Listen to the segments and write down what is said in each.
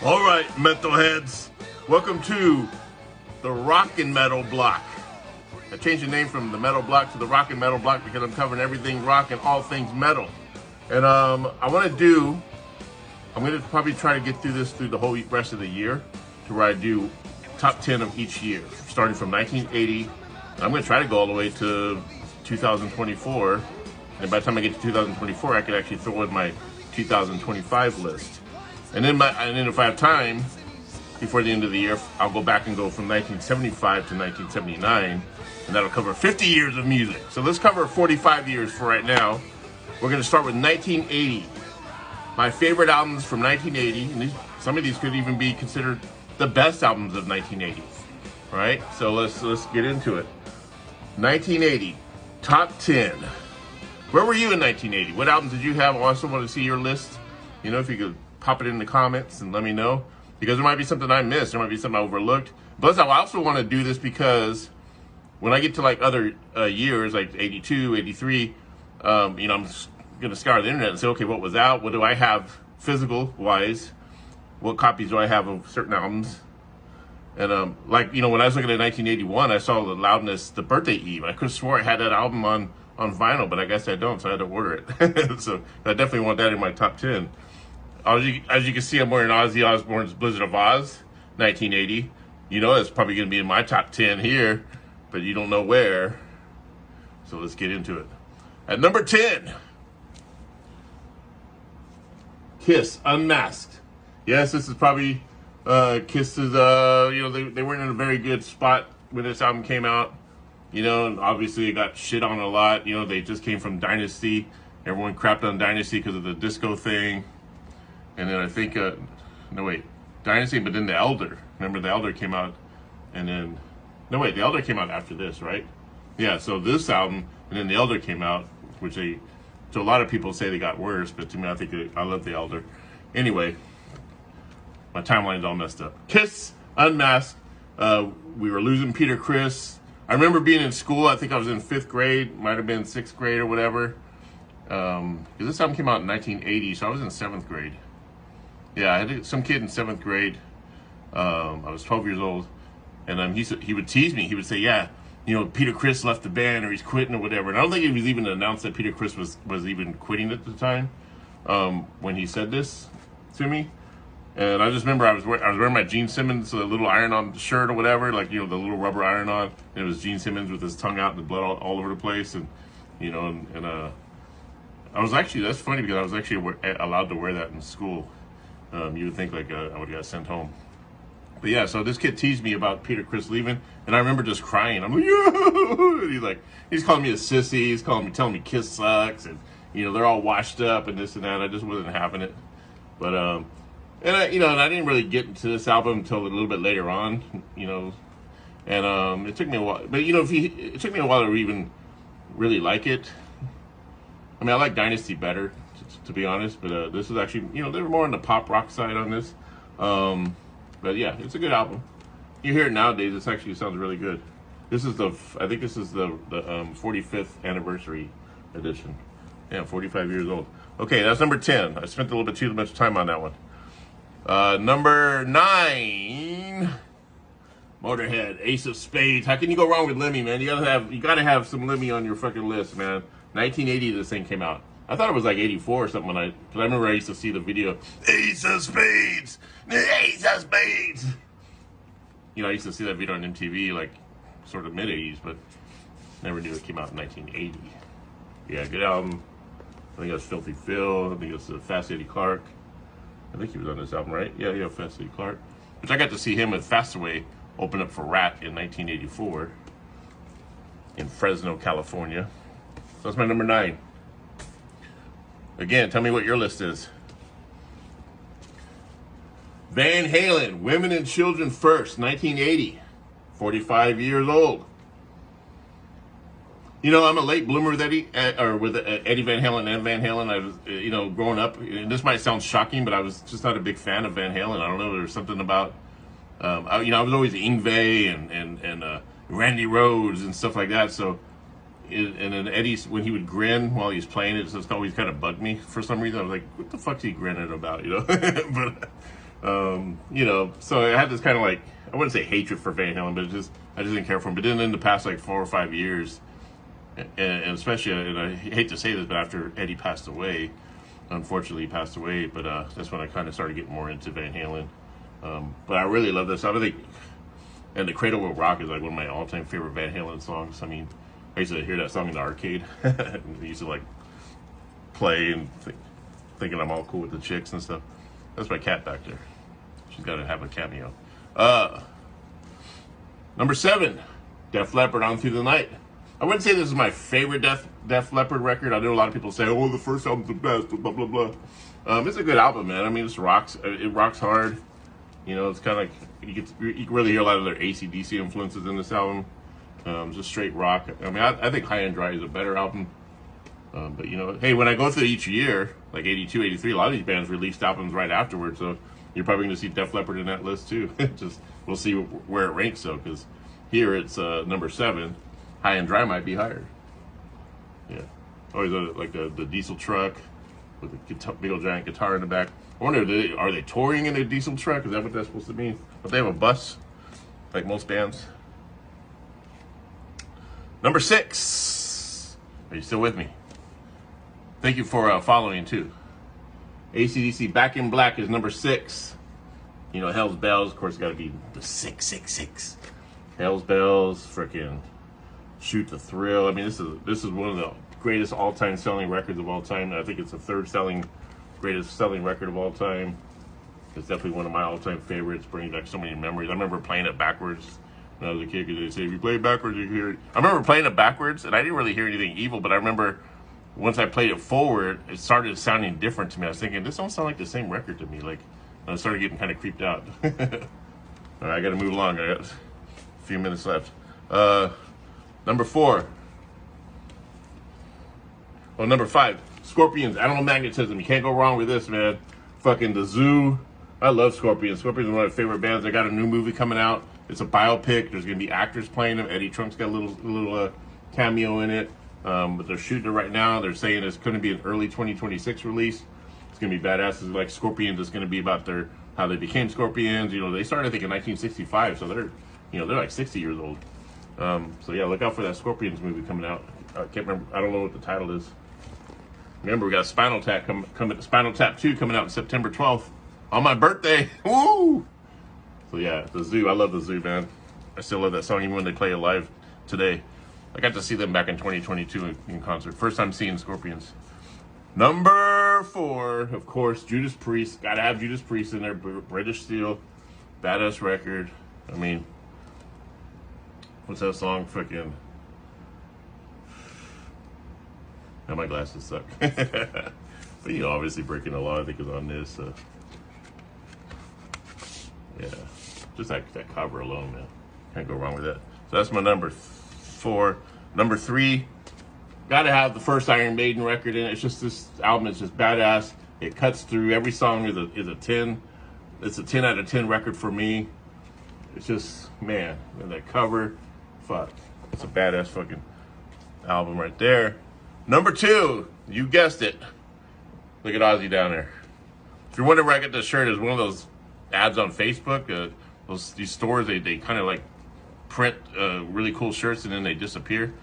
All right, metalheads, welcome to the Rock and Metal Block. I changed the name from the Metal Block to the Rock and Metal Block because I'm covering everything rock and all things metal. And I'm going to probably try to get through this through the whole rest of the year to where I do top 10 of each year, starting from 1980. I'm going to try to go all the way to 2024. And by the time I get to 2024, I could actually throw in my 2025 list. And then if I have time before the end of the year, I'll go back and go from 1975 to 1979, and that'll cover 50 years of music. So let's cover 45 years for right now. We're going to start with 1980. My favorite albums from 1980, and some of these could even be considered the best albums of 1980. All right, so let's get into it. 1980, top 10. Where were you in 1980? What albums did you have? I also want to see your list. You know, if you could pop it in the comments and let me know, because there might be something I missed, there might be something I overlooked. But I also want to do this because when I get to like other years, like 82, 83, you know, I'm gonna scour the internet and say, okay, what was out? What do I have physical wise? What copies do I have of certain albums? And like, you know, when I was looking at 1981, I saw the Loudness, the Birthday Eve. I could have swore I had that album on vinyl, but I guess I don't, so I had to order it. So I definitely want that in my top 10. As you can see, I'm wearing Ozzy Osbourne's Blizzard of Oz, 1980. You know it's probably going to be in my top 10 here, but you don't know where. So let's get into it. At number 10, Kiss, Unmasked. Yes, this is probably Kiss's, you know, they weren't in a very good spot when this album came out. You know, and obviously it got shit on a lot. You know, they just came from Dynasty. Everyone crapped on Dynasty because of the disco thing. And then I think, Dynasty, but then The Elder. Remember, The Elder came out, and then, The Elder came out after this, right? Yeah, so this album, and then The Elder came out, which so a lot of people say they got worse, but to me, I love The Elder. Anyway, my timeline's all messed up. Kiss, Unmasked, we were losing Peter Criss. I remember being in school, I think I was in 5th grade, might have been 6th grade or whatever. Because this album came out in 1980, so I was in 7th grade. Yeah, I had some kid in 7th grade. I was 12 years old, and he would tease me. He would say, "Yeah, you know, Peter Criss left the band, or he's quitting, or whatever." And I don't think it was even announced that Peter Criss was even quitting at the time when he said this to me. And I just remember I was wearing my Gene Simmons little iron-on shirt or whatever, like, you know, the little rubber iron-on. And it was Gene Simmons with his tongue out and the blood all over the place, and you know, and I was actually, that's funny because I was actually allowed to wear that in school. You would think like I would have got sent home. But yeah, so this kid teased me about Peter Criss leaving, and I remember just crying. I'm like, yeah! He's calling me a sissy. He's telling me Kiss sucks, and you know they're all washed up and this and that. I just wasn't having it. But and I didn't really get into this album until a little bit later on, you know, and it took me a while. But you know, it took me a while to even really like it. I mean, I like Dynasty better, to be honest, but this is actually, you know, they were more on the pop rock side on this. But yeah, it's a good album. You hear it nowadays, it actually sounds really good. I think this is the 45th anniversary edition. Yeah, 45 years old. Okay, that's number 10. I spent a little bit too much time on that one. Number 9, Motorhead, Ace of Spades. How can you go wrong with Lemmy, man? You gotta have some Lemmy on your fucking list, man. 1980, this thing came out. I thought it was like 84 or something because I remember I used to see the video, Ace of Spades, Ace of Spades. You know, I used to see that video on MTV, like, sort of mid-80s, but never knew it came out in 1980. Yeah, good album. I think it was Filthy Phil. I think it was Fast Eddie Clark. I think he was on this album, right? Yeah, Fast Eddie Clark. Which I got to see him with Fastaway open up for Rat in 1984 in Fresno, California. So that's my number 9. Again, tell me what your list is. Van Halen, Women and Children First, 1980. 45 years old. You know, I'm a late bloomer with Eddie Van Halen and Van Halen. I was, you know, growing up, and this might sound shocking, but I was just not a big fan of Van Halen. I don't know, there was something about, I was always Yngwie and Randy Rhoads and stuff like that, so and then Eddie, when he would grin while he was playing it, just always kind of bugged me for some reason. I was like, what the fuck's he grinning about, you know? You know, so I had this kind of like, I wouldn't say hatred for Van Halen, but I just didn't care for him. But then in the past like 4 or 5 years, and especially, and I hate to say this, but after Eddie passed away, unfortunately he passed away, but that's when I kind of started getting more into Van Halen. But I really love this. I think, and The Cradle Will Rock is like one of my all-time favorite Van Halen songs. I mean, I used to hear that song in the arcade. I used to like play and thinking I'm all cool with the chicks and stuff. That's my cat back there. She's got to have a cameo. Number 7, Def Leppard, On Through the Night. I wouldn't say this is my favorite Def Leppard record. I know a lot of people say, oh, the first album's the best, blah, blah, blah. It's a good album, man. I mean, it rocks hard. You know, it's kind of like, you can really hear a lot of their AC/DC influences in this album. Just straight rock. I mean, I think High and Dry is a better album. But, you know, hey, when I go through each year, like 82, 83, a lot of these bands released albums right afterwards. So you're probably going to see Def Leppard in that list, too. We'll see where it ranks, though, because here it's number 7. High and Dry might be higher. Yeah. Always like the diesel truck with the big old giant guitar in the back. I wonder, are they touring in a diesel truck? Is that what that's supposed to mean? But they have a bus, like most bands. Number 6. Are you still with me? Thank you for following, too. AC/DC Back in Black is number 6. You know, Hell's Bells, of course, got to be the 666. Hell's Bells, freaking Shoot the Thrill. I mean, this is one of the greatest all-time selling records of all time. I think it's the third greatest selling record of all time. It's definitely one of my all-time favorites. Brings back so many memories. I remember playing it backwards when I was a kid, because they say if you play it backwards, you hear it. I remember playing it backwards, and I didn't really hear anything evil. But I remember once I played it forward, it started sounding different to me. I was thinking, this don't sound like the same record to me. Like, I started getting kind of creeped out. All right, I got to move along. I got a few minutes left. Number 4. Well, number 5, Scorpions, Animal Magnetism. You can't go wrong with this, man. Fucking The Zoo. I love Scorpions. Scorpions is one of my favorite bands. They got a new movie coming out. It's a biopic. There's going to be actors playing them. Eddie Trunk's got a little cameo in it. But they're shooting it right now. They're saying it's going to be an early 2026 release. It's going to be badass. It's like Scorpions. It's going to be about how they became Scorpions. You know, they started, I think, in 1965. So they're like 60 years old. So yeah, look out for that Scorpions movie coming out. I can't remember. I don't know what the title is. Remember, we got Spinal Tap Spinal Tap 2 coming out September 12th on my birthday. Woo! So yeah, The Zoo. I love The Zoo, man. I still love that song even when they play it live today. I got to see them back in 2022 in concert. First time seeing Scorpions. Number 4, of course, Judas Priest. Gotta have Judas Priest in there. British Steel. Badass record. I mean, what's that song? Freaking. Now my glasses suck. But you know, obviously Breaking the Law, I think, is on this. Yeah, just that cover alone, man. Can't go wrong with that. So that's my number 4. Number 3, gotta have the first Iron Maiden record in it. It's just, this album is just badass. It cuts through. Every song is a 10. It's a 10 out of 10 record for me. It's just, man, and that cover, fuck. It's a badass fucking album right there. Number 2, you guessed it. Look at Ozzy down there. If you're wondering where I get this shirt, is one of those ads on Facebook. These stores, they kind of like print really cool shirts and then they disappear.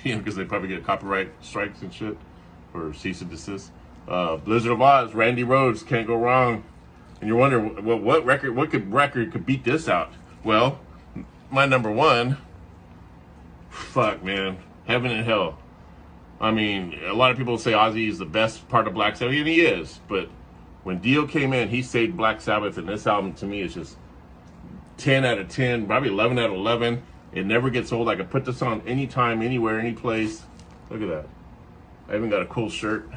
You know, because they probably get copyright strikes and shit, or cease and desist. Blizzard of Oz, Randy Rhoads, can't go wrong. And you're wondering, well, what record could beat this out? Well, my number 1, fuck, man, Heaven and Hell. I mean, a lot of people say Ozzy is the best part of Black Sabbath, and he is. But when Dio came in, he saved Black Sabbath, and this album to me is just 10 out of 10, probably 11 out of 11. It never gets old. I could put this on anytime, anywhere, any place. Look at that. I even got a cool shirt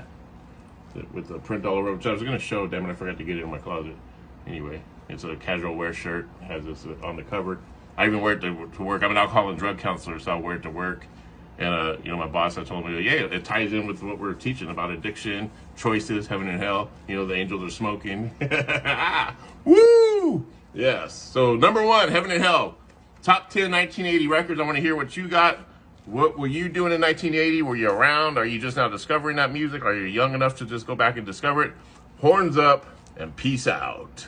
with the print all over, which I was going to show. Damn it, I forgot to get it in my closet. Anyway, it's a casual wear shirt. It has this on the cover. I even wear it to work. I'm an alcohol and drug counselor, so I wear it to work. And, you know, my boss, I told him, yeah, it ties in with what we're teaching about addiction, choices, heaven and hell. You know, the angels are smoking. Woo! Yes. So, number 1, Heaven and Hell. Top 10 1980 records. I want to hear what you got. What were you doing in 1980? Were you around? Are you just now discovering that music? Are you young enough to just go back and discover it? Horns up and peace out.